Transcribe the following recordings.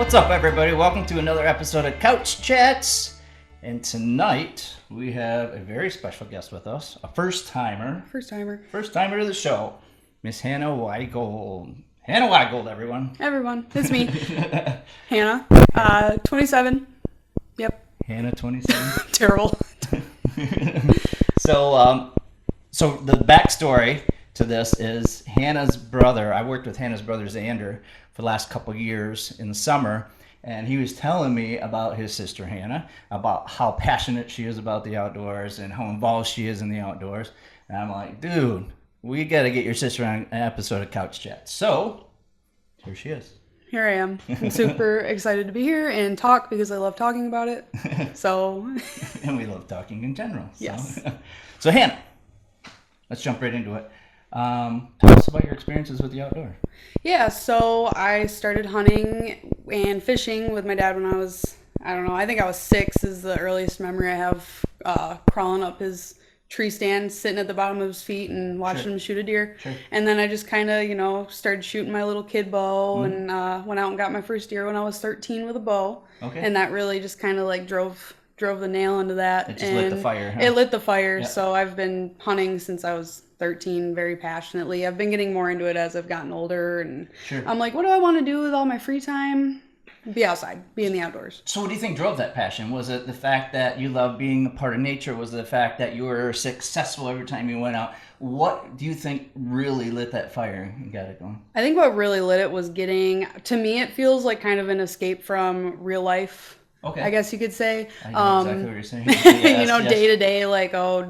What's up, everybody? Welcome to another episode of Couch Chats. And tonight we have a very special guest with us, a first-timer to the show, Miss Hannah Weigold. Hannah Weigold, everyone. It's me, Hannah, 27. Yep. Hannah, 27. Terrible. So the backstory to this is Hannah's brother. I worked with Hannah's brother, Xander, for the last couple of years in the summer. And he was telling me about his sister, Hannah, about how passionate she is about the outdoors and how involved she is in the outdoors. And I'm like, dude, we got to get your sister on an episode of Couch Chat. So here she is. Here I am. I'm super excited to be here and talk because I love talking about it. So. And we love talking in general. So. Yes. So Hannah, let's jump right into it. Tell us about your experiences with the outdoor. Yeah, so I started hunting and fishing with my dad when I was, I think I was 6 is the earliest memory I have, crawling up his tree stand, sitting at the bottom of his feet and watching him shoot a deer. Sure. And then I just kind of, started shooting my little kid bow and went out and got my first deer when I was 13 with a bow. Okay. And that really just kind of drove the nail into that. It just lit the fire, huh? It lit the fire. Yep. So I've been hunting since I was 13 very passionately. I've been getting more into it as I've gotten older, and I'm like, what do I want to do with all my free time? Be outside, be in the outdoors. So what do you think drove that passion? Was it the fact that you love being a part of nature? Was it the fact that you were successful every time you went out? What do you think really lit that fire and got it going? I think what really lit it was to me it feels like kind of an escape from real life. Okay. I guess you could say. I know exactly what you're saying. Yes, Day to day,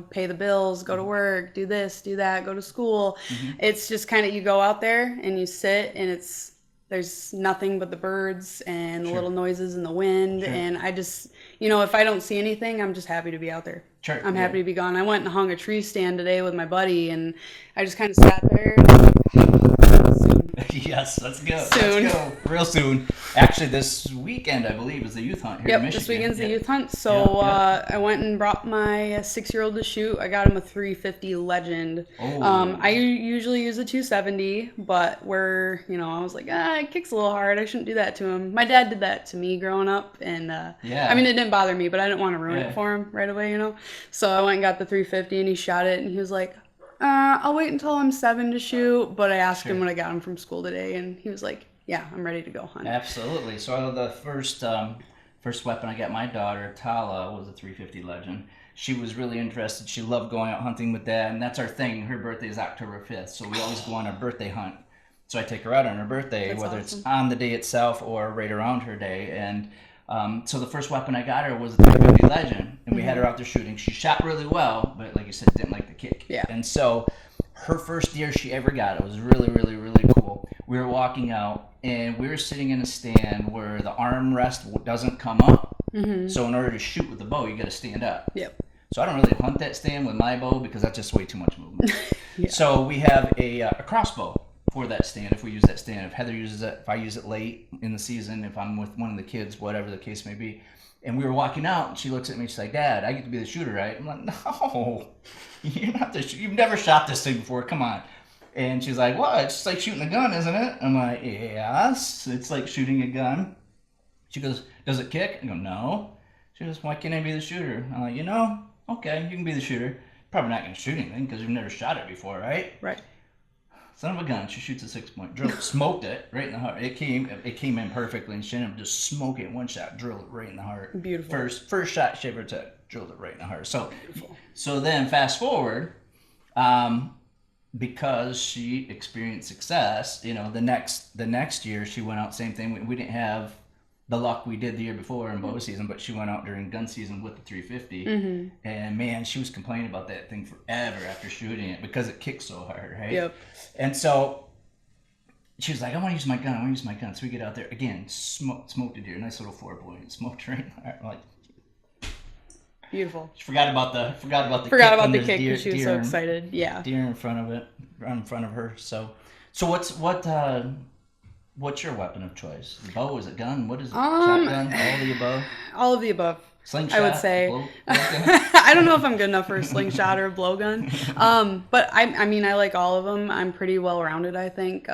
pay the bills, go to work, do this, do that, go to school. Mm-hmm. It's just kind of, you go out there and you sit and there's nothing but the birds and the little noises and the wind. Sure. And I just, if I don't see anything, I'm just happy to be out there. Sure. I'm happy to be gone. I went and hung a tree stand today with my buddy and I just kind of sat there. Yes, let's go. Soon. Let's go. Real soon. Actually, this weekend, I believe, is the youth hunt here in Michigan. This weekend's the youth hunt. So I went and brought my 6-year-old to shoot. I got him a 350 Legend. Oh. I usually use a 270, but I was like, it kicks a little hard. I shouldn't do that to him. My dad did that to me growing up, and it didn't bother me, but I didn't want to ruin it for him right away, So I went and got the 350, and he shot it, and he was like, I'll wait until I'm 7 to shoot, but I asked him when I got him from school today, and he was like, yeah, I'm ready to go hunt. Absolutely. So the first weapon I got my daughter, Tala, was a 350 Legend. She was really interested. She loved going out hunting with Dad, and that's our thing. Her birthday is October 5th, so we always go on a birthday hunt. So I take her out on her birthday, whether it's on the day itself or right around her day, and so the first weapon I got her was a 350 Legend, and we had her out there shooting. She shot really well, but like you said, didn't like the kick. Yeah. And so her first deer she ever got, it was really, really, really cool. We were walking out, and we were sitting in a stand where the armrest doesn't come up. Mm-hmm. So in order to shoot with the bow, you got to stand up. Yep. So I don't really hunt that stand with my bow because that's just way too much movement. Yeah. So we have a crossbow for that stand if we use that stand. If Heather uses it, if I use it late in the season, if I'm with one of the kids, whatever the case may be. And we were walking out, and she looks at me, she's like, Dad, I get to be the shooter, right? I'm like, no, you're not the shooter. You've never shot this thing before, come on. And she's like, what? It's just like shooting a gun, isn't it? I'm like, yes, it's like shooting a gun. She goes, does it kick? I go, no. She goes, why can't I be the shooter? I'm like, okay, you can be the shooter. Probably not going to shoot anything because you've never shot it before, right? Right. Son of a gun, she shoots a 6-point drill, smoked it right in the heart. It came in perfectly, and she ended up just smoking it one shot, drilled it right in the heart. Beautiful. First shot she ever took, drilled it right in the heart. So then fast forward, because she experienced success, the next year she went out, same thing. We didn't have the luck we did the year before in bow season, but she went out during gun season with the 350, mm-hmm. and man, she was complaining about that thing forever after shooting it because it kicked so hard, right? Yep. And so she was like, I want to use my gun. So we get out there again, smoked a deer, nice little 4-point, smoked her in the heart. Like, beautiful. She forgot about the kick because she was so excited. Yeah. Deer in front of her. So what's your weapon of choice? Bow? Is it gun? What is it? Shotgun? All of the above? All of the above. Slingshot? I would say. I don't know if I'm good enough for a slingshot or a blowgun. But I mean, I like all of them. I'm pretty well rounded, I think.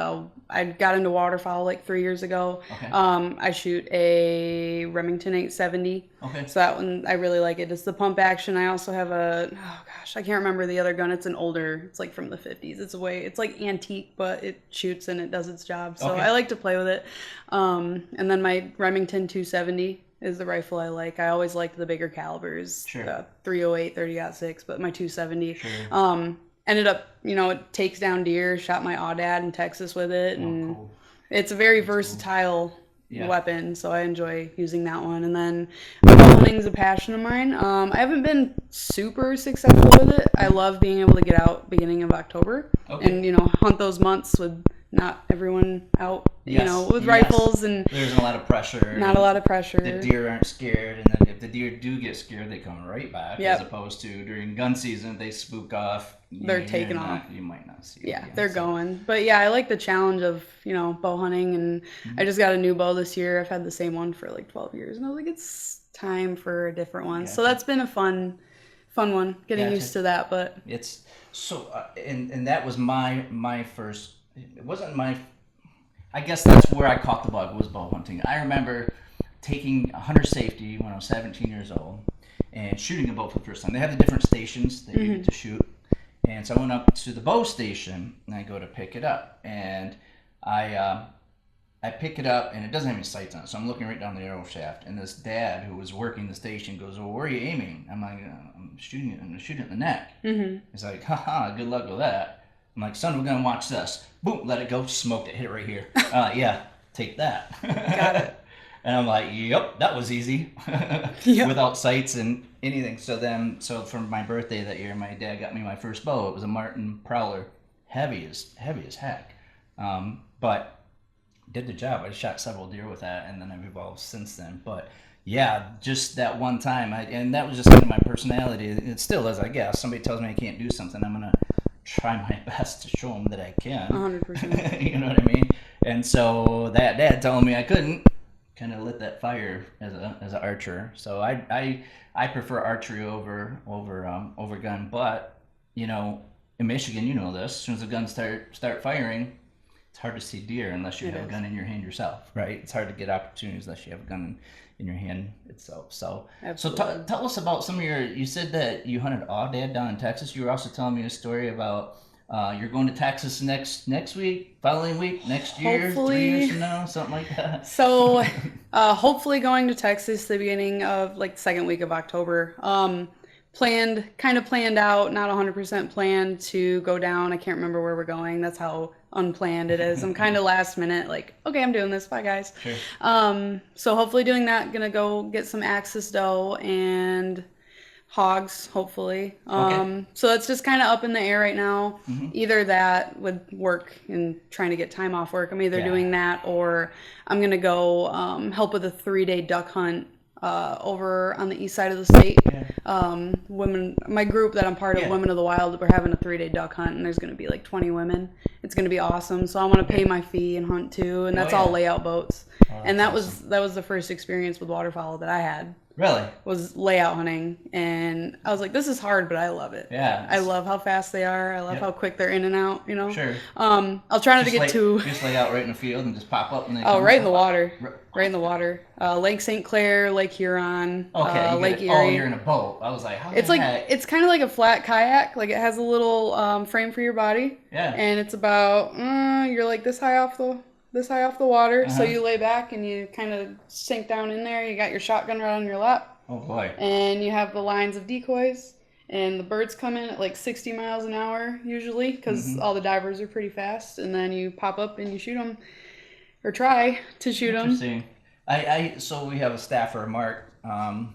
I got into waterfowl like 3 years ago. Okay. I shoot a Remington 870. Okay. So that one, I really like it. It's the pump action. I also have I can't remember the other gun. It's an older, it's like from the 50s. It's like antique, but it shoots and it does its job. So I like to play with it. And then my Remington 270 is the rifle I like. I always liked the bigger calibers, 308, 30-06, but my 270. Ended up, it takes down deer. Shot my Aoudad in Texas with it, and it's a very versatile weapon, so I enjoy using that one. And then bow hunting's a passion of mine. I haven't been super successful with it. I love being able to get out beginning of October and hunt those months with not everyone out, with rifles, and there's a lot of pressure. Not a lot of pressure. The deer aren't scared, and then if the deer do get scared, they come right back. As opposed to during gun season, they spook off. They're taking off. You might not see. Yeah, they're going. But yeah, I like the challenge of bow hunting, and I just got a new bow this year. I've had the same one for like 12 years, and I was like, it's time for a different one. So that's been a fun one. Getting used to that, but it's so and that was my first. It wasn't my. I guess that's where I caught the bug, was bow hunting. I remember taking a hunter safety when I was 17 years old and shooting a bow for the first time. They have the different stations that you get to shoot. And so I went up to the bow station and I go to pick it up. And I pick it up and it doesn't have any sights on it. So I'm looking right down the arrow shaft. And this dad who was working the station goes, well, where are you aiming? I'm like, I'm shooting it in the neck. He's like, haha, good luck with that. I'm like, son of a gun, watch this. Boom, let it go, smoked it, hit it right here. Yeah, take that. Got it. And I'm like, yep, that was easy. Without sights and anything. So for my birthday that year, my dad got me my first bow. It was a Martin Prowler, heavy as heck. But did the job. I shot several deer with that, and then I've evolved since then. But yeah, just that one time, and that was just kind of my personality. It still is, I guess. Somebody tells me I can't do something, I'm gonna try my best to show them that I can. 100%. You know what I mean? And so that dad telling me I couldn't kind of lit that fire as an archer. So I prefer archery over gun. But in Michigan, you know this. As soon as the guns start firing, it's hard to see deer unless you have a gun in your hand yourself, right? It's hard to get opportunities unless you have a gun in your hand itself. So tell us about some of you said that you hunted Aoudad down in Texas. You were also telling me a story about you're going to Texas next week, following week, next year, hopefully, 3 years from now, something like that. So hopefully going to Texas the beginning of like the second week of October. Planned out, not 100% planned to go down. I can't remember where we're going. That's how unplanned it is. I'm kind of last minute, like, okay, I'm doing this. Bye, guys. Sure. So hopefully doing that. Gonna go get some axis doe and hogs, hopefully. So that's just kind of up in the air right now. Either that with work and trying to get time off work. I'm either doing that, or I'm gonna go help with a 3-day duck hunt over on the east side of the state. Women, my group that I'm part of, Women of the Wild, we're having a 3-day duck hunt, and there's going to be like 20 women. It's going to be awesome. So I want to pay my fee and hunt too, and that's all layout boats. And that was the first experience with waterfowl that I had. Really? Was layout hunting, and I was like, this is hard, but I love it. Yeah. I love how fast they are. I love how quick they're in and out, Sure. I'll try not to get too... Just lay out right in the field and just pop up when they right in the water. Right in the water. Lake St. Clair, Lake Huron, Lake Erie. Oh, you're in a boat. I was like, how it's it's kind of like a flat kayak. Like it has a little frame for your body. Yeah. And it's about you're like this high off the water. So you lay back and you kind of sink down in there. You got your shotgun right on your lap. Oh boy. And you have the lines of decoys, and the birds come in at like 60 miles an hour usually, because all the divers are pretty fast. And then you pop up and you shoot them, or try to shoot them. Interesting. So we have a staffer, Mark,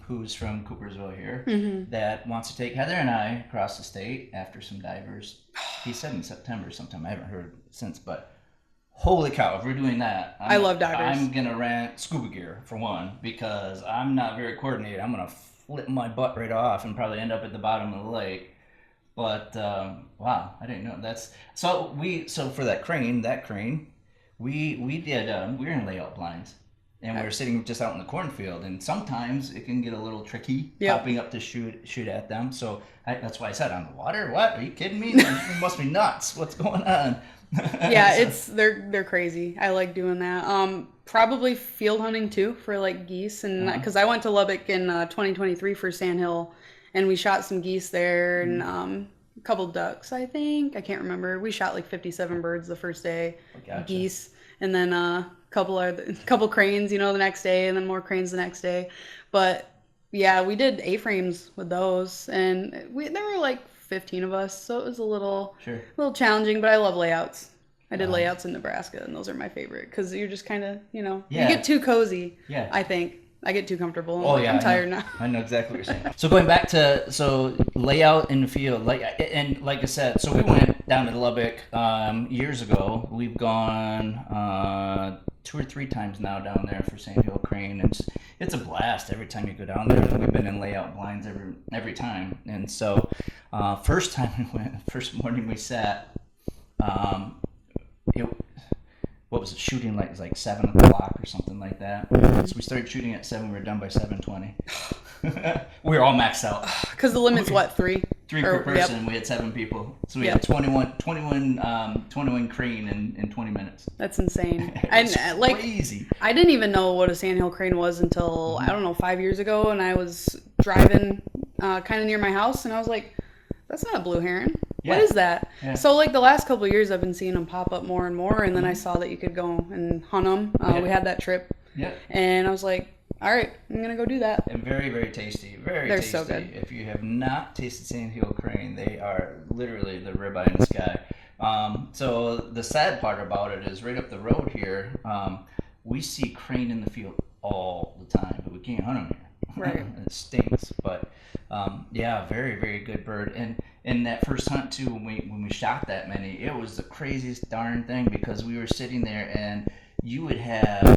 who's from Coopersville here, that wants to take Heather and I across the state after some divers. He said in September sometime. I haven't heard since, but holy cow, if we're doing that, I love divers. I'm going to rent scuba gear, for one, because I'm not very coordinated. I'm going to flip my butt right off and probably end up at the bottom of the lake. But, wow, I didn't know. So for that crane, we were in layout blinds. And we were sitting just out in the cornfield, and sometimes it can get a little tricky popping up to shoot at them. So that's why I said, on the water? What? Are you kidding me? You must be nuts. What's going on? Yeah, they're crazy. I like doing that. Probably field hunting too for like geese, and because I went to Lubbock in 2023 for Sandhill, and we shot some geese there, and a couple ducks. I think I can't remember. We shot like 57 birds the first day, geese, and then couple cranes, the next day, and then more cranes the next day. But yeah, we did A-frames with those, and there were like 15 of us, so it was a little challenging, but I love layouts. I did layouts in Nebraska, and those are my favorite because you're just kind of, you get too cozy. Yeah. I think I get too comfortable. I'm tired now. I know exactly what you're saying. So going back to layout in the field, like I said, so we went down to Lubbock years ago. We've gone 2 or 3 times now down there for Sandhill Crane, and it's a blast every time you go down there. We've been in layout blinds every time, and so first time we went, first morning we sat. What was it, shooting like 7 o'clock or something like that. So we started shooting at 7. We were done by 7:20. We were all maxed out. Because the limit's what, 3? 3 per person. We had 7 people, so we had 21 crane in 20 minutes. That's insane. And crazy. I didn't even know what a Sandhill crane was until I don't know 5 years ago, and I was driving kind of near my house, and I was like, that's not a blue heron. What is that? Yeah. So like the last couple of years, I've been seeing them pop up more and more, and then I saw that you could go and hunt them. We had that trip, and I was like, all right, I'm gonna go do that. And very, very tasty. They're tasty. So good. If you have not tasted Sandhill crane, they are literally the ribeye in the sky. So the sad part about it is right up the road here, we see crane in the field all the time, but we can't hunt them here. Right. It stinks, but very, very good bird. And in that first hunt too, when we shot that many, it was the craziest darn thing, because we were sitting there and you would have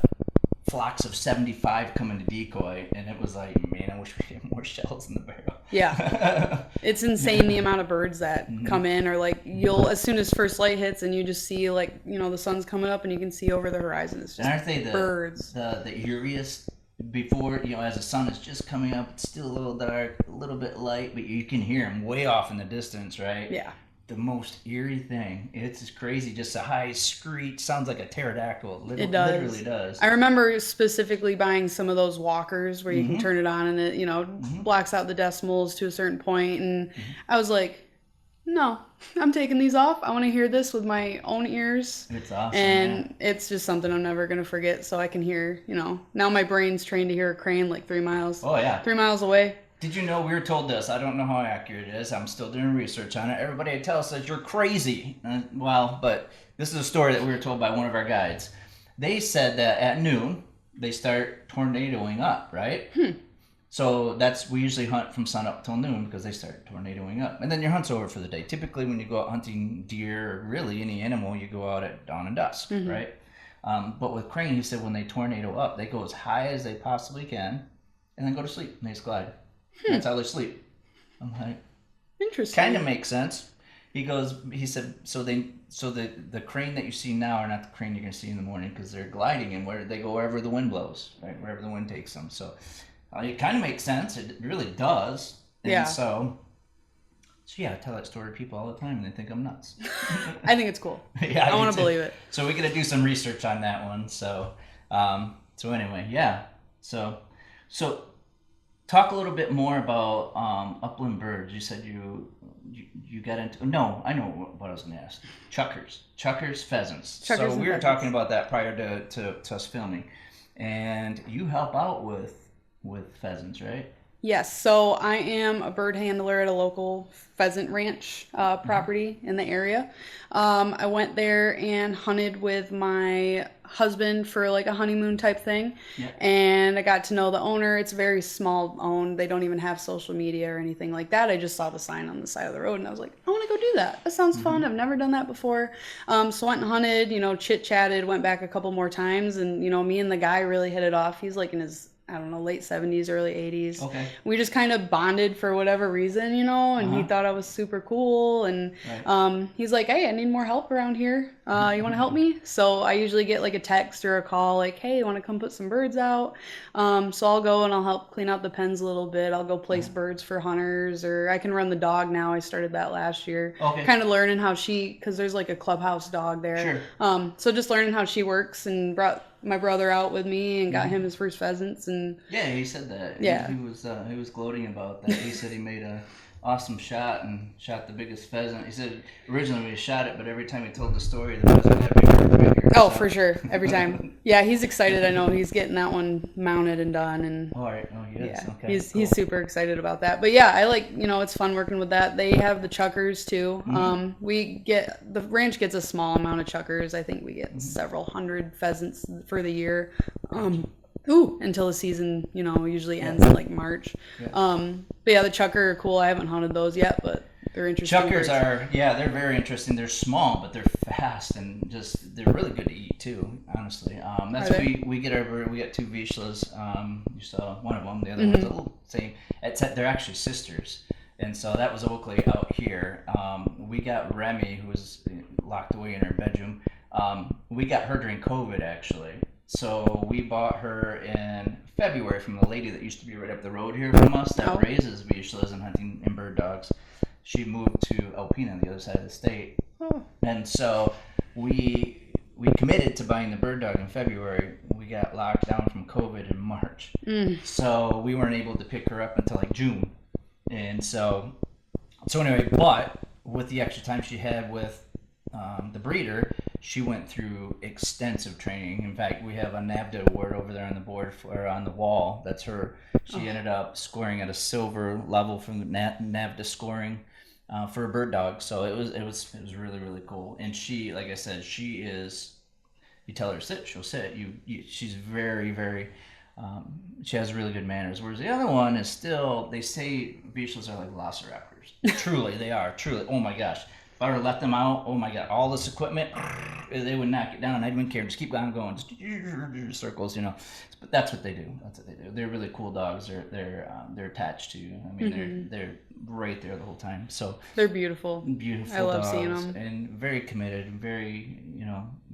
flocks of 75 coming to decoy, and it was like, man, I wish we had more shells in the barrel. Yeah. It's insane the amount of birds that come in, or like as soon as first light hits and you just see like, the sun's coming up and you can see over the horizon. It's just aren't they birds. The eeriest? Before, as the sun is just coming up, it's still a little dark, a little bit light, but you can hear them way off in the distance, right? Yeah. The most eerie thing. It's just crazy. Just a high screech. Sounds like a pterodactyl. It does. Literally does. I remember specifically buying some of those walkers where you can turn it on and it, blocks out the decimals to a certain point. And I was like, no, I'm taking these off. I want to hear this with my own ears. It's awesome. And it's just something I'm never going to forget. So I can hear, now my brain's trained to hear a crane like 3 miles. Oh, yeah. 3 miles away. Did you know we were told this? I don't know how accurate it is. I'm still doing research on it. Everybody tells us that you're crazy. But this is a story that we were told by one of our guides. They said that at noon, they start tornadoing up, right? So we usually hunt from sun up till noon because they start tornadoing up. And then your hunt's over for the day. Typically when you go out hunting deer, or really any animal, you go out at dawn and dusk, right? But with crane, he said when they tornado up, they go as high as they possibly can and then go to sleep. And they just glide. That's how they sleep. I'm like, interesting. Kind of makes sense. He said, so the crane that you see now are not the crane you're going to see in the morning, because they're gliding and where they go wherever the wind blows, right? Wherever the wind takes them. So it kind of makes sense. It really does. And so I tell that story to people all the time, and they think I'm nuts. I think it's cool. Yeah, I want to believe it. So we got to do some research on that one. So anyway, yeah. So talk a little bit more about upland birds. You said you got into. No, I know what I was going to ask. Chuckers, pheasants. So we were talking about that prior to us filming, and you help out with pheasants, right? Yes. So I am a bird handler at a local pheasant ranch property in the area. I went there and hunted with my husband for like a honeymoon type thing. Yeah. And I got to know the owner. It's very small owned. They don't even have social media or anything like that. I just saw the sign on the side of the road and I was like, I want to go do that. That sounds fun. I've never done that before. So went and hunted, chit chatted, went back a couple more times, and me and the guy really hit it off. He's like in his, I don't know, late 70s, early 80s. Okay. We just kind of bonded for whatever reason, you know, and he thought I was super cool. And he's like, hey, I need more help around here. You want to help me? So I usually get like a text or a call like, hey, you want to come put some birds out? So I'll go and I'll help clean out the pens a little bit. I'll go place birds for hunters, or I can run the dog now. I started that last year. Okay. Kind of learning how because there's like a clubhouse dog there. Sure. So just learning how she works, and brought my brother out with me and got him his first pheasants. And yeah, he said that. Yeah, he was gloating about that. He said he made a awesome shot and shot the biggest pheasant. He said originally we shot it, but every time he told the story, the pheasant got bigger and bigger. Oh, so. For sure, every time. Yeah, he's excited. I know he's getting that one mounted and done. And all right, he is. Yeah, okay, he's super excited about that. But yeah, I like, it's fun working with that. They have the chuckers too. The ranch gets a small amount of chuckers. I think we get several hundred pheasants for the year. Until the season, usually ends in like March. Yeah. But yeah, the chucker are cool. I haven't hunted those yet, but they're interesting. Chuckers they're very interesting. They're small, but they're fast and they're really good to eat too, honestly. We get two Vizslas. You saw one of them. The other one's a little same. They're actually sisters. And so that was Oakley out here. We got Remy, who was locked away in her bedroom. We got her during COVID, actually. So we bought her in February from the lady that used to be right up the road here from us that raises Vizslas and hunting and bird dogs. She moved to Alpena on the other side of the state. And so we committed to buying the bird dog in February. We got locked down from COVID in March. So we weren't able to pick her up until like June. And so anyway, but with the extra time she had with the breeder, she went through extensive training. In fact, we have a NAVDA award over there on the board on the wall. That's her. She ended up scoring at a silver level from the NAVDA scoring for a bird dog. So it was really, really cool. And she, like I said, she is. You tell her to sit, she'll sit. She's very, very. She has really good manners. Whereas the other one is still. They say Vizslas are like velociraptors. Truly, they are. Truly. Oh my gosh. If I were to let them out, oh my God, all this equipment, they would knock it down. I didn't care. Just keep on going, just circles, But that's what they do. They're really cool dogs. They're attached to you. I mean, they're right there the whole time. So they're beautiful. Beautiful. I love seeing them. And very committed, very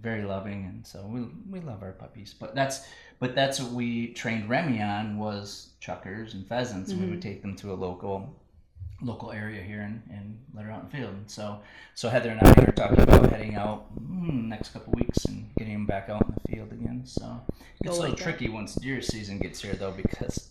very loving. And so we love our puppies. But that's what we trained Remy on, was chuckers and pheasants. And we would take them to a local area here and let her out in the field. And so Heather and I are talking about heading out next couple weeks and getting them back out in the field again. So it's a little tricky once deer season gets here though, because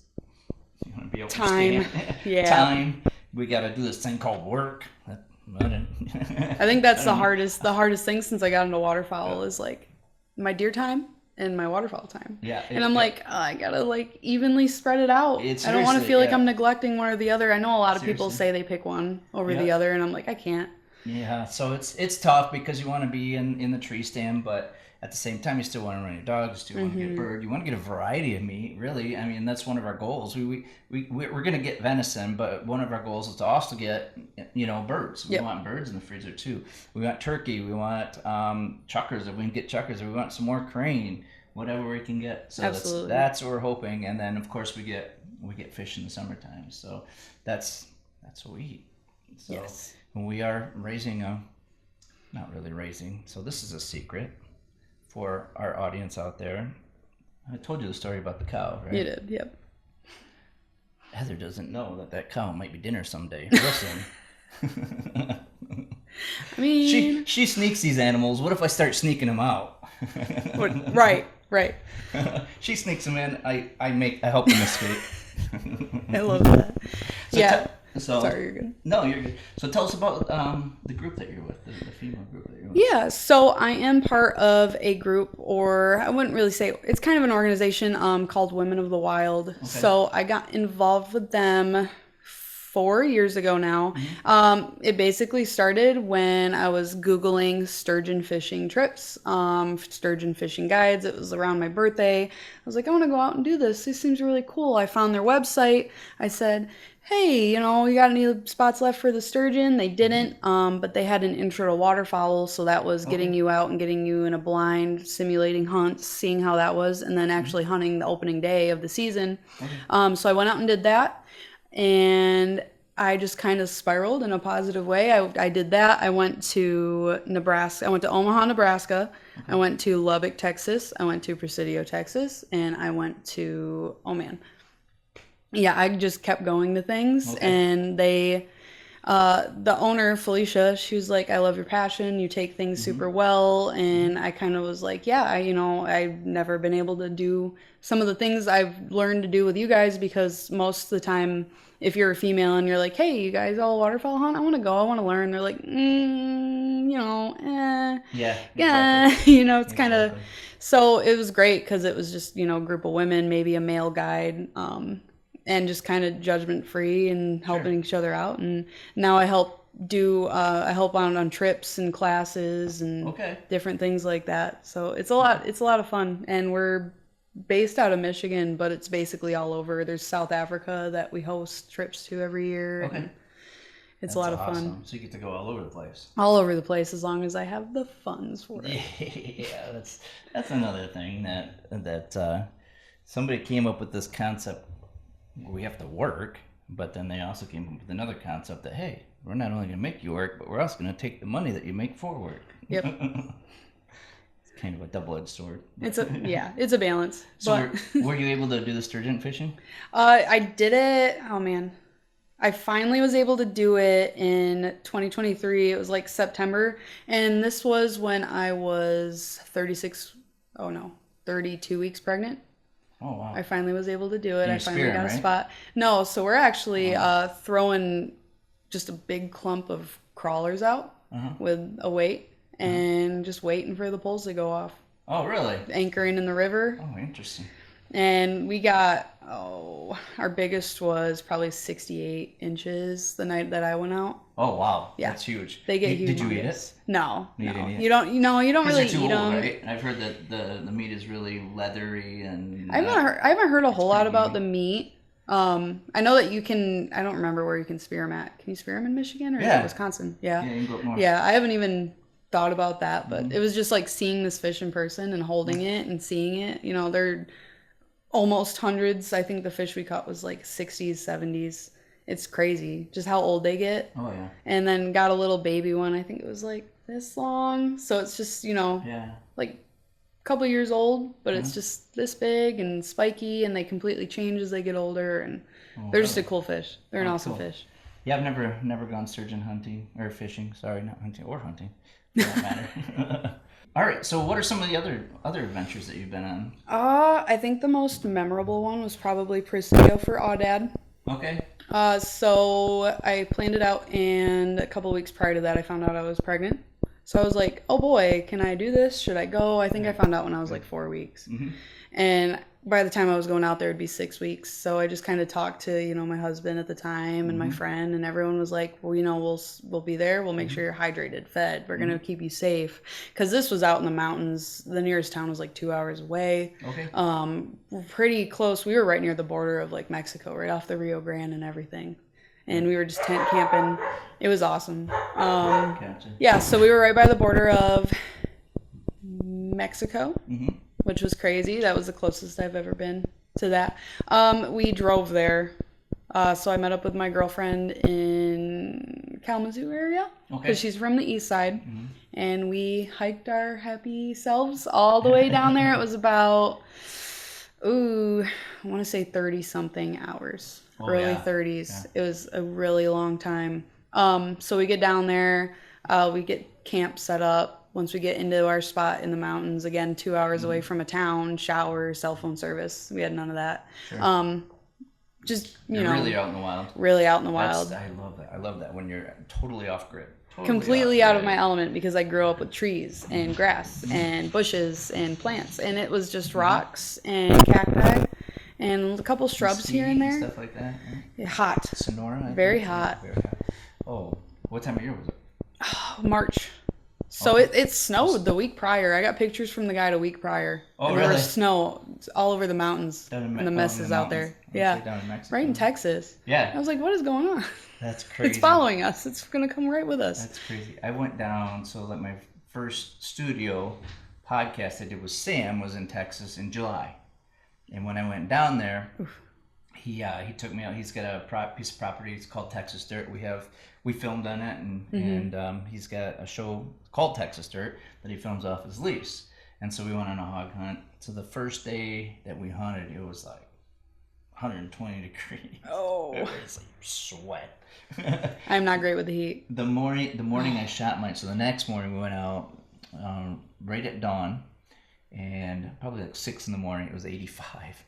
you want to be able to stand. Time. We got to do this thing called work. I think that's the hardest thing since I got into waterfowl is like my deer time and my waterfowl time. Yeah. And I'm I gotta like evenly spread it out. I don't want to feel like I'm neglecting one or the other. I know a lot of people say they pick one over the other, and I'm like, I can't. Yeah. So it's tough because you want to be in the tree stand, but at the same time you still want to run your dogs, you still want to get a bird. You want to get a variety of meat, really. I mean, that's one of our goals. We're gonna get venison, but one of our goals is to also get birds. We want birds in the freezer too. We want turkey. We want chuckers if we can get chuckers. We want some more crane, whatever we can get. So that's what we're hoping. And then of course we get fish in the summertime. So that's what we eat. So we are raising not really raising. So this is a secret for our audience out there. I told you the story about the cow, right? You did, yep. Heather doesn't know that cow might be dinner someday. Listen. I mean... She sneaks these animals. What if I start sneaking them out? Right. She sneaks them in. I help them escape. I love that. So, sorry, you're good. No, you're good. So tell us about the group that you're with, the female group that you're with. Yeah, so I am part of a group, or I wouldn't really say, it's kind of an organization called Women of the Wild. Okay. So I got involved with them 4 years ago now. It basically started when I was Googling sturgeon fishing trips, sturgeon fishing guides. It was around my birthday. I was like, I want to go out and do this. This seems really cool. I found their website. I said, hey, you got any spots left for the sturgeon? They didn't, but they had an intro to waterfowl, so that was getting you out and getting you in a blind, simulating hunts, seeing how that was, and then actually hunting the opening day of the season. So I went out and did that, and I just kind of spiraled in a positive way. I did that. I went to Nebraska. I went to Omaha, Nebraska. I went to Lubbock, Texas. I went to Presidio, Texas, and I went to, I just kept going to things, and the owner, Felicia, she was like, I love your passion. You take things super well. And I kind of was like, I've never been able to do some of the things I've learned to do with you guys, because most of the time, if you're a female and you're like, hey, you guys all waterfowl hunt? I want to go. I want to learn. They're like, it's kind of, so it was great because it was just, a group of women, maybe a male guide, and just kind of judgment free and helping each other out. And now I help out on trips and classes and different things like that. So it's a lot of fun. And we're based out of Michigan, but it's basically all over. There's South Africa that we host trips to every year. It's a lot of fun. So you get to go all over the place. All over the place, as long as I have the funds for it. Yeah, that's another thing that somebody came up with this concept. We have to work, but then they also came up with another concept that, hey, we're not only going to make you work, but we're also going to take the money that you make for work. Yep. It's kind of a double-edged sword. It's a balance. So were you able to do the sturgeon fishing? I did it. Oh man, I finally was able to do it in 2023. It was like September, and this was when I was 32 weeks pregnant. Oh, wow. I finally was able to do it. I finally got a right? spot. No, so we're actually throwing just a big clump of crawlers out with a weight and just waiting for the poles to go off. Oh, really? Anchoring in the river. Oh, interesting. And we got, our biggest was probably 68 inches the night that I went out. Oh, wow. Yeah. That's huge. They get huge. Did you eat it? No. You didn't eat it? You don't really eat them. Right? I've heard that the meat is really leathery and... I haven't heard a whole lot about the meat. I know that you can, I don't remember where you can spear them at. Can you spear them in Michigan or is it Wisconsin? Yeah. Yeah, you can go up north. Yeah, I haven't even thought about that, but it was just like seeing this fish in person and holding it and seeing it. They're almost hundreds. I think the fish we caught was like 60s, 70s. It's crazy just how old they get. Oh, yeah. And then got a little baby one. I think it was like this long. So it's just, like a couple years old, but it's just this big and spiky, and they completely change as they get older. And they're just a cool fish. They're an awesome fish. Yeah, I've never gone sturgeon hunting or fishing. Sorry, not hunting or hunting. For that matter. All right, so what are some of the other adventures that you've been on? I think the most memorable one was probably Presidio for Audad. Okay. So I planned it out, and a couple weeks prior to that, I found out I was pregnant. So I was like, oh boy, can I do this? Should I go? I think I found out when I was like 4 weeks. And by the time I was going out there, it'd be 6 weeks. So I just kind of talked to, my husband at the time and my friend, and everyone was like, well, we'll be there. We'll make sure you're hydrated, fed. We're going to keep you safe. Because this was out in the mountains. The nearest town was like 2 hours away. Okay. Pretty close. We were right near the border of like Mexico, right off the Rio Grande and everything. And we were just tent camping. It was awesome. Gotcha. Yeah, so we were right by the border of Mexico. Which was crazy. That was the closest I've ever been to that. We drove there. So I met up with my girlfriend in Kalamazoo area. Because she's from the east side. And we hiked our happy selves all the way down there. It was about, I want to say 30-something hours. Early 30s. Yeah. It was a really long time. So we get down there. We get camp set up. Once we get into our spot in the mountains, again, 2 hours away from a town, shower, cell phone service. We had none of that. Sure. Just, really out in the wild. Really out in the wild. I love that. I love that when you're totally off grid. Completely out of my element, because I grew up with trees and grass and bushes and plants. And it was just rocks and cacti and a couple shrubs here and there. Stuff like that. Hot. Sonora? Very hot. Very hot. Oh, what time of year was it? March. So it snowed the week prior. I got pictures from the guide a week prior. Oh, and really? there was snow all over the mountains and the messes out there. Yeah. Down in Mexico. Right in Texas. Yeah. I was like, what is going on? That's crazy. It's following us. It's going to come right with us. That's crazy. I went down, so like my first studio podcast I did with Sam was in Texas in July. And when I went down there, he took me out. He's got a piece of property. It's called Texas Dirt. We filmed on it, and he's got a show called Texas Dirt that he films off his lease. And so we went on a hog hunt. So the first day that we hunted, it was like 120 degrees. Oh, it was like sweat. I'm not great with the heat. The morning I shot mine. So the next morning we went out right at dawn, and probably like 6 a.m. It was 85.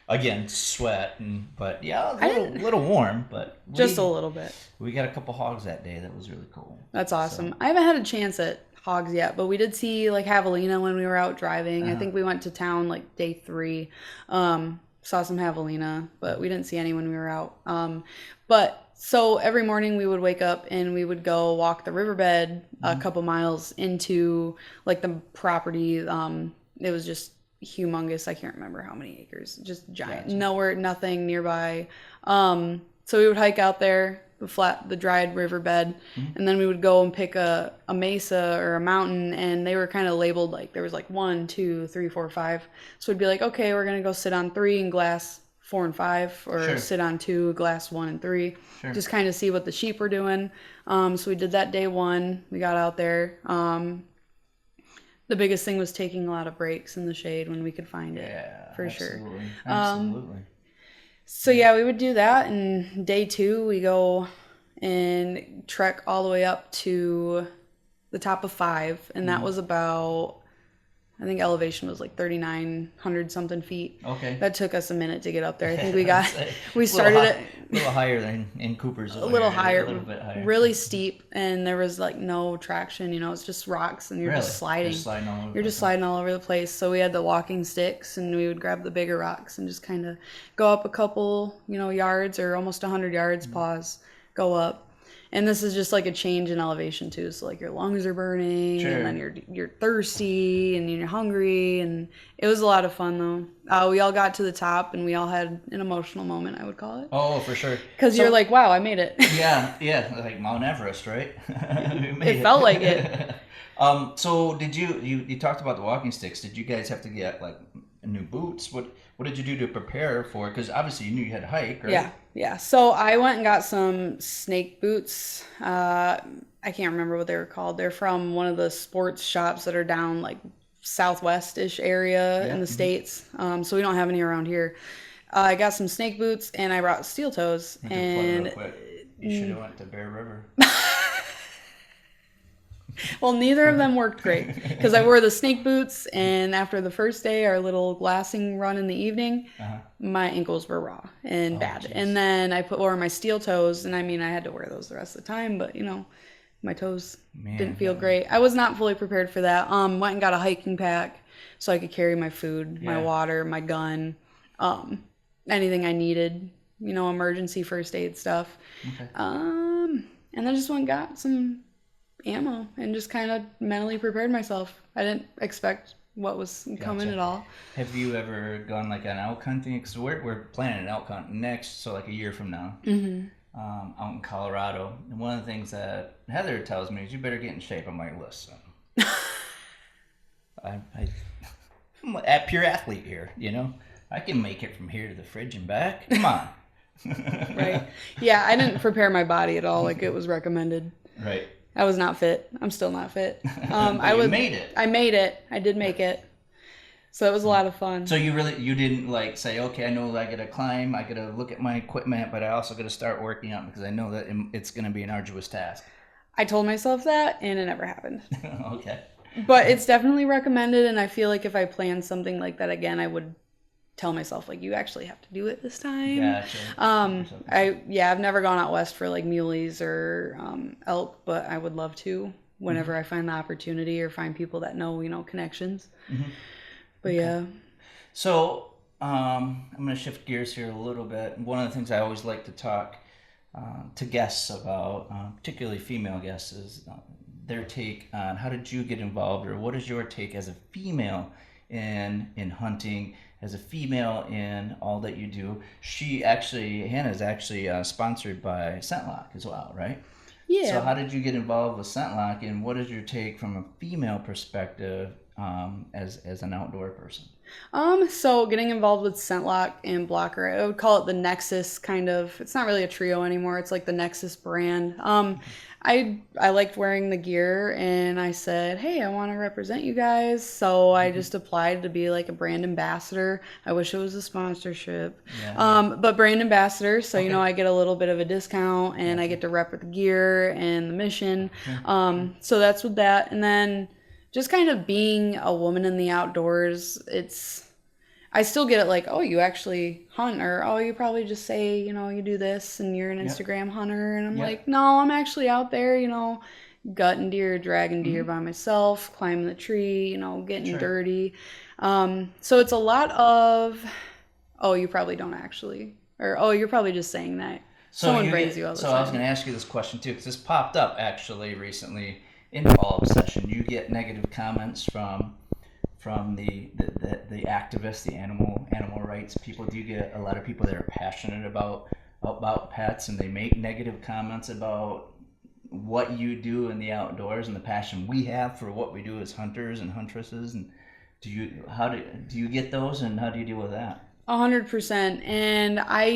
Again, sweat, but yeah, a little warm, but just a little bit. We got a couple hogs that day. That was really cool. That's awesome. So. I haven't had a chance at hogs yet, but we did see like javelina when we were out driving. I think we went to town like day 3. Saw some javelina, but we didn't see any when we were out. But so every morning we would wake up and we would go walk the riverbed a couple miles into like the property. It was just humongous. I can't remember how many acres, just giant. Gotcha. Nothing nearby. So we would hike out there, the dried riverbed, and then we would go and pick a mesa or a mountain, and they were kind of labeled like there was like 1, 2, 3, 4, 5. So we'd be like, okay, we're gonna go sit on 3 and glass 4 and 5, or sit on 2, glass 1 and 3. Just kind of see what the sheep were doing. So we did that day 1. We got out there. The biggest thing was taking a lot of breaks in the shade when we could find it. Yeah, for sure. Absolutely. So yeah, we would do that, and day 2 we go and trek all the way up to the top of 5, and that was about, I think elevation was like 3,900 something feet. Okay. That took us a minute to get up there. I think we started it a little higher than in Cooper's. A little higher, really steep, and there was like no traction. It's just rocks, and you're just sliding. You're just sliding all over the place. So we had the walking sticks, and we would grab the bigger rocks and just kind of go up a couple, yards or almost 100 yards. Pause, go up. And this is just like a change in elevation too. So like your lungs are burning, and then you're thirsty and you're hungry, and it was a lot of fun though. We all got to the top, and we all had an emotional moment, I would call it. Oh, for sure. Because you're like, wow, I made it. yeah, like Mount Everest, right? It felt like it. So did you talked about the walking sticks? Did you guys have to get like new boots? What did you do to prepare for it? Because obviously you knew you had to hike, right? Yeah. So I went and got some snake boots. I can't remember what they were called. They're from one of the sports shops that are down like southwest-ish area in the States. So we don't have any around here. I got some snake boots, and I brought steel toes. And you should have went to Bear River. Well, neither of them worked great because I wore the snake boots, and after the first day, our little glassing run in the evening, my ankles were raw and bad. Geez. And then I wore my steel toes, and I had to wear those the rest of the time, but my toes didn't feel great. I was not fully prepared for that. Went and got a hiking pack so I could carry my food, my water, my gun, anything I needed, emergency first aid stuff. Okay. And then just went and got some ammo and just kind of mentally prepared myself. I didn't expect what was coming at all. Have you ever gone like an elk hunting? Because we're planning an elk hunt next, so like a year from now, out in Colorado. And one of the things that Heather tells me is you better get in shape. I'm like, listen, I'm a pure athlete here, I can make it from here to the fridge and back. Come on. Right. Yeah, I didn't prepare my body at all like it was recommended. Right. I was not fit. I'm still not fit. You made it. I made it. I did make it. So it was a lot of fun. So you didn't like say, okay, I know I gotta climb, I gotta look at my equipment, but I also gotta start working out because I know that it's gonna be an arduous task. I told myself that, and it never happened. Okay. But it's definitely recommended, and I feel like if I planned something like that again, I would tell myself like, you actually have to do it this time. Gotcha. I've never gone out west for like muleys or elk, but I would love to whenever I find the opportunity or find people that know connections. But okay. So I'm going to shift gears here a little bit. One of the things I always like to talk to guests about, particularly female guests, is their take on how did you get involved, or what is your take as a female in hunting, as a female in all that you do. Hannah is actually sponsored by ScentLock as well, right? Yeah. So how did you get involved with ScentLock, and what is your take from a female perspective as an outdoor person? So getting involved with ScentLock and Blocker, I would call it the Nexus kind of. It's not really a trio anymore. It's like the Nexus brand. I liked wearing the gear, and I said, hey, I want to represent you guys. So I just applied to be like a brand ambassador. I wish it was a sponsorship. Yeah. But brand ambassador, so okay. I get a little bit of a discount, and I get to rep the gear and the mission. So that's with that. And then just kind of being a woman in the outdoors, I still get it like, oh, you actually hunt, or oh, you probably just say, you do this and you're an Instagram hunter. And I'm like, no, I'm actually out there, gutting deer, dragging deer by myself, climbing the tree, getting dirty. So it's a lot of, oh, you probably don't actually, or oh, you're probably just saying that. Someone brings you all the time. So I was going to ask you this question too, because this popped up actually recently in the follow-up session. You get negative comments from the activists, the animal rights people. Do you get a lot of people that are passionate about pets, and they make negative comments about what you do in the outdoors and the passion we have for what we do as hunters and huntresses? And do you get those, and how do you deal with that? 100%. And that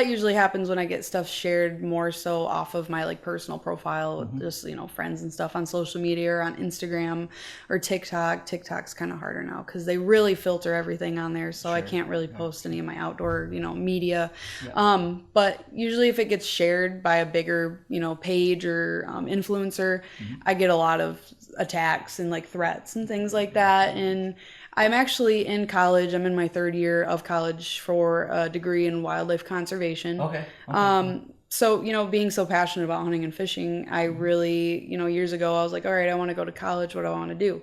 usually happens when I get stuff shared more so off of my like personal profile with just, friends and stuff on social media or on Instagram or TikTok. TikTok's kind of harder now because they really filter everything on there. So I can't really post any of my outdoor, media. Yeah. But usually if it gets shared by a bigger, page or influencer, I get a lot of attacks and like threats and things like that. And I'm actually in college. I'm in my third year of college for a degree in wildlife conservation. Okay. So, being so passionate about hunting and fishing, I really, years ago, I was like, all right, I want to go to college. What do I want to do?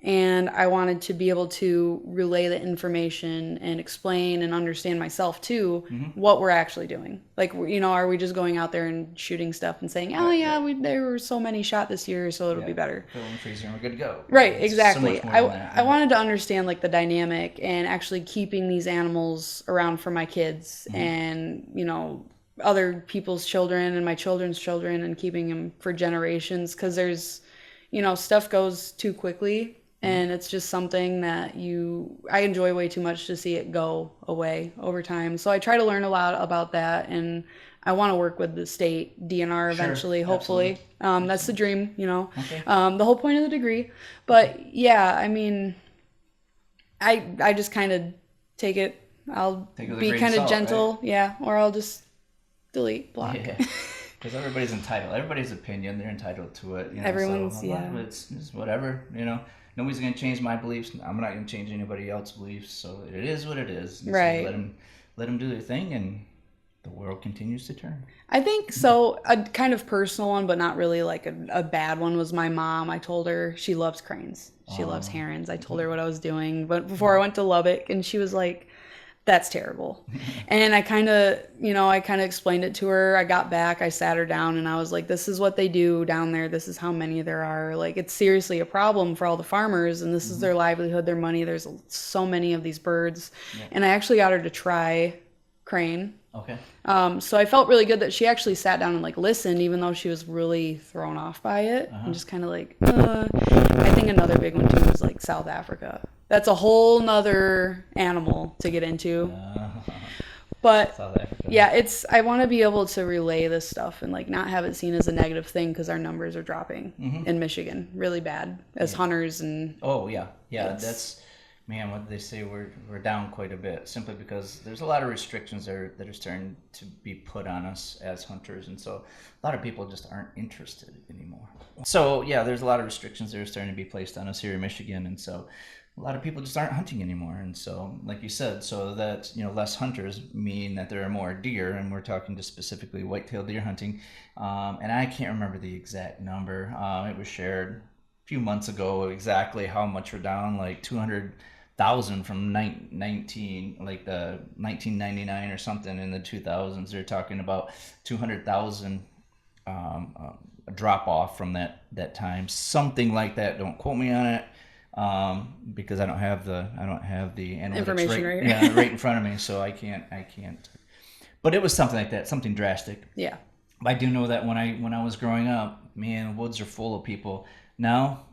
And I wanted to be able to relay the information and explain and understand myself too what we're actually doing. Like, are we just going out there and shooting stuff and saying, oh yeah, there were so many shot this year, so it'll be better. Fill in the freezer and we're good to go. Right, exactly. So I wanted to understand like the dynamic and actually keeping these animals around for my kids and, other people's children and my children's children, and keeping them for generations, because there's, stuff goes too quickly. And it's just something that I enjoy way too much to see it go away over time. So I try to learn a lot about that, and I want to work with the state DNR eventually, hopefully. That's the dream, Okay. The whole point of the degree. But yeah, I mean, I just kind of take it. I'll be kind of gentle, right? Or I'll just delete, block. Yeah. Because everybody's entitled. Everybody's opinion, they're entitled to it. Everyone's, so a lot of it's whatever, Nobody's going to change my beliefs. I'm not going to change anybody else's beliefs. So it is what it is. And right. So let them do their thing, and the world continues to turn. I think so. A kind of personal one, but not really like a bad one, was my mom. I told her she loves cranes. She loves herons. I told her what I was doing, but before I went to Lubbock, and she was like, that's terrible. And I kind of explained it to her. I got back, I sat her down, and I was like, this is what they do down there. This is how many there are. Like, it's seriously a problem for all the farmers, and this is their livelihood, their money. There's so many of these birds. Yeah. And I actually got her to try crane. Okay. So I felt really good that she actually sat down and like listened, even though she was really thrown off by it. And just kind of like, I think another big one too was like South Africa. That's a whole nother animal to get into. But yeah, I want to be able to relay this stuff and like not have it seen as a negative thing, because our numbers are dropping in Michigan really bad as hunters. And that's, man, what did they say? We're down quite a bit, simply because there's a lot of restrictions that are starting to be put on us as hunters, and so a lot of people just aren't interested anymore. So yeah, there's a lot of restrictions that are starting to be placed on us here in Michigan, and so a lot of people just aren't hunting anymore. And so, like you said, so that less hunters mean that there are more deer, and we're talking just specifically whitetail deer hunting. And I can't remember the exact number. It was shared a few months ago exactly how much we're down, like 200 thousand from 1999 or something in the 2000s. They're talking about 200,000 drop off from that time, something like that. Don't quote me on it, because I don't have the analytics information right in front of me, so I can't. But it was something like that, something drastic. Yeah. I do know that when I was growing up, man, woods are full of people. Now,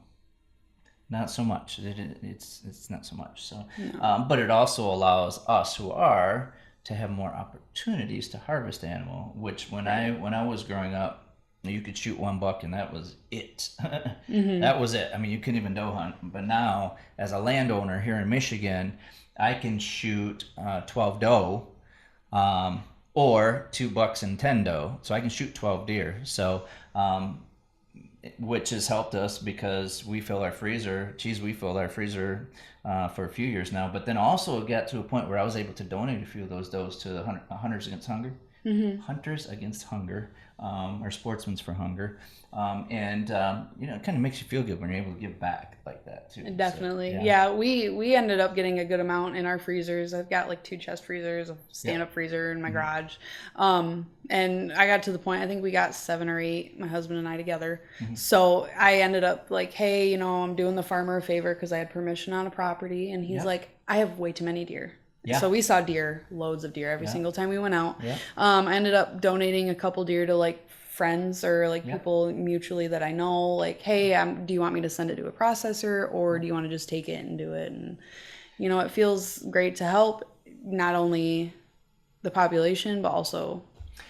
not so much. It's not so much. So, no. But it also allows us who are to have more opportunities to harvest animal. Which when I was growing up, you could shoot one buck and that was it. Mm-hmm. That was it. I mean, you couldn't even doe hunt. But now, as a landowner here in Michigan, I can shoot 12 doe. Or 2 bucks and 10 doe, so I can shoot 12 deer. So, which has helped us because we filled our freezer. We filled our freezer for a few years now. But then also it got to a point where I was able to donate a few of those does to the Hunters Against Hunger. Mm-hmm. Hunters Against Hunger, or Sportsmen's for Hunger, and it kind of makes you feel good when you're able to give back like that too. Definitely, so, yeah. We ended up getting a good amount in our freezers. I've got like 2 chest freezers, a stand-up freezer in my garage, and I got to the point. I think we got 7 or 8, my husband and I together. Mm-hmm. So I ended up like, hey, I'm doing the farmer a favor because I had permission on a property, and he's like, I have way too many deer. Yeah. So we saw deer, loads of deer every single time we went out. Yeah. I ended up donating a couple deer to like friends or like people mutually that I know. Like, hey, do you want me to send it to a processor, or do you want to just take it and do it? And it feels great to help not only the population but also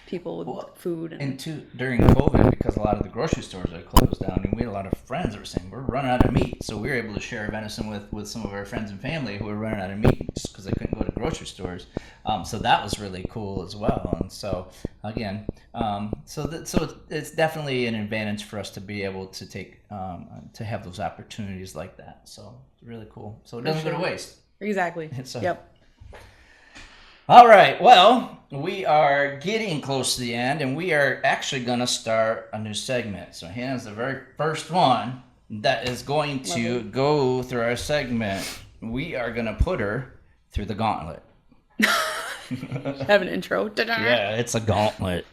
people with food. And during COVID, because a lot of the grocery stores are closed down, and we had a lot of friends that were saying we're running out of meat, so we were able to share our venison with some of our friends and family who were running out of meat just because they couldn't go to grocery stores. So that was really cool as well. And so again, so it's definitely an advantage for us to be able to take to have those opportunities like that. So it's really cool. So it doesn't go to waste. Exactly. So, yep. All right, well, we are getting close to the end, and we are actually going to start a new segment. So Hannah's the very first one that is going to go through our segment. We are going to put her through the gauntlet. Have an intro. Yeah, it's a gauntlet.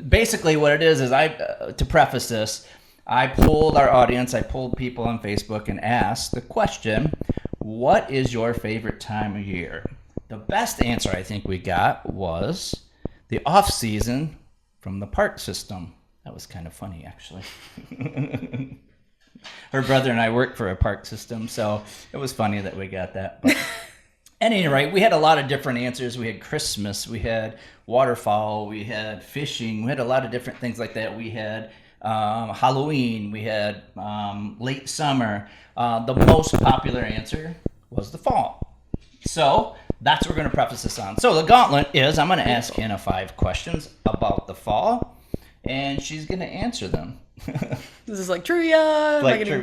Basically what it is to preface this, I polled our audience, I polled people on Facebook and asked the question, what is your favorite time of year? The best answer I think we got was the off season from the park system. That was kind of funny, actually. Her brother and I worked for a park system, so it was funny that we got that. But at any rate, we had a lot of different answers. We had Christmas, we had waterfowl, we had fishing, we had a lot of different things like that. We had Halloween, we had late summer. The most popular answer was the fall. So that's what we're going to preface this on. So the gauntlet is I'm going to ask Hannah 5 questions about the fall, and she's going to answer them. This is like trivia?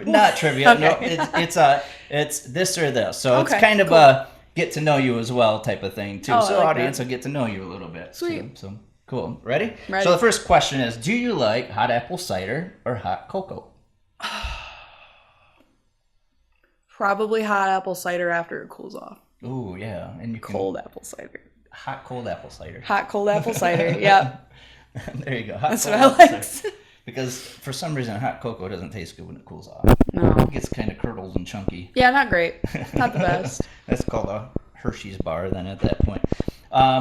Not trivia. Okay. No, it's this or this. So it's kind of a get to know you as well type of thing too. So audience will get to know you a little bit. Sweet. Too. So cool. Ready? So the first question is, do you like hot apple cider or hot cocoa? Probably hot apple cider after it cools off. Ooh, yeah. And you can... Cold apple cider. Hot, cold apple cider. Hot, cold apple cider, yeah. There you go. Hot, that's what I like. Because for some reason, hot cocoa doesn't taste good when it cools off. No. It gets kind of curdled and chunky. Yeah, not great. Not the best. That's called a Hershey's bar then at that point.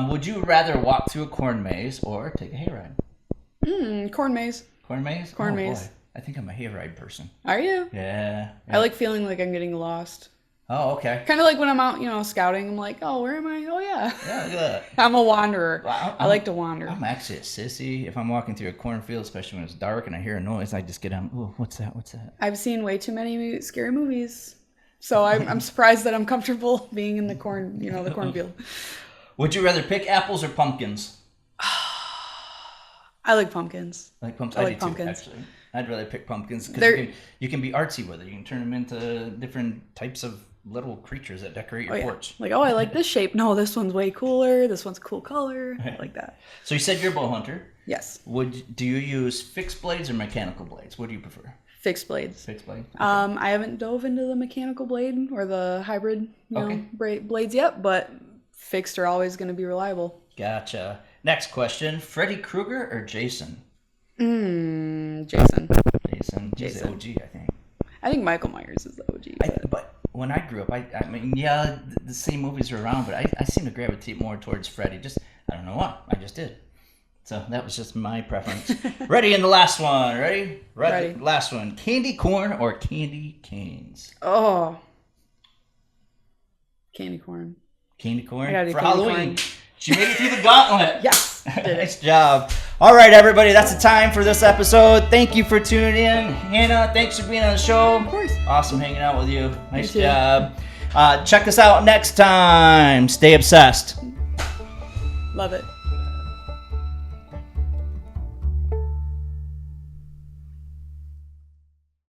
Would you rather walk through a corn maze or take a hayride? Corn maze. Corn maze? Corn maze. Boy. I think I'm a hayride person. Are you? Yeah. I like feeling like I'm getting lost. Oh, okay. Kind of like when I'm out, scouting. I'm like, oh, where am I? Oh, yeah. Yeah, good. I'm a wanderer. I like to wander. I'm actually a sissy. If I'm walking through a cornfield, especially when it's dark and I hear a noise, I just get on, oh, what's that? What's that? I've seen way too many scary movies. So I'm surprised that I'm comfortable being in the cornfield. Would you rather pick apples or pumpkins? I like pumpkins. I like pumpkins. I like pumpkins. Too, actually. I'd rather pick pumpkins because you can be artsy with it. You can turn them into different types of little creatures that decorate your porch. Like, oh, I like this shape. No, this one's way cooler. This one's a cool color. Like that. So you said you're a bow hunter. Yes. Do you use fixed blades or mechanical blades? What do you prefer? Fixed blades. Fixed blade. Okay. I haven't dove into the mechanical blade or the hybrid, blades yet, but fixed are always going to be reliable. Gotcha. Next question: Freddy Krueger or Jason? Jason. He's the OG, I think. I think Michael Myers is the OG. But when I grew up, I mean, yeah, the same movies are around, but I seem to gravitate more towards Freddy. Just, I don't know why. I just did. So that was just my preference. Ready in the last one. Ready? Ready. Last one. Candy corn or candy canes? Oh. Candy corn. Candy corn? For Halloween. Corn. She made it through the gauntlet. Yes. Nice job. All right, everybody. That's the time for this episode. Thank you for tuning in. Hannah, thanks for being on the show. Of course. Awesome hanging out with you. Nice job. Check us out next time. Stay obsessed. Love it.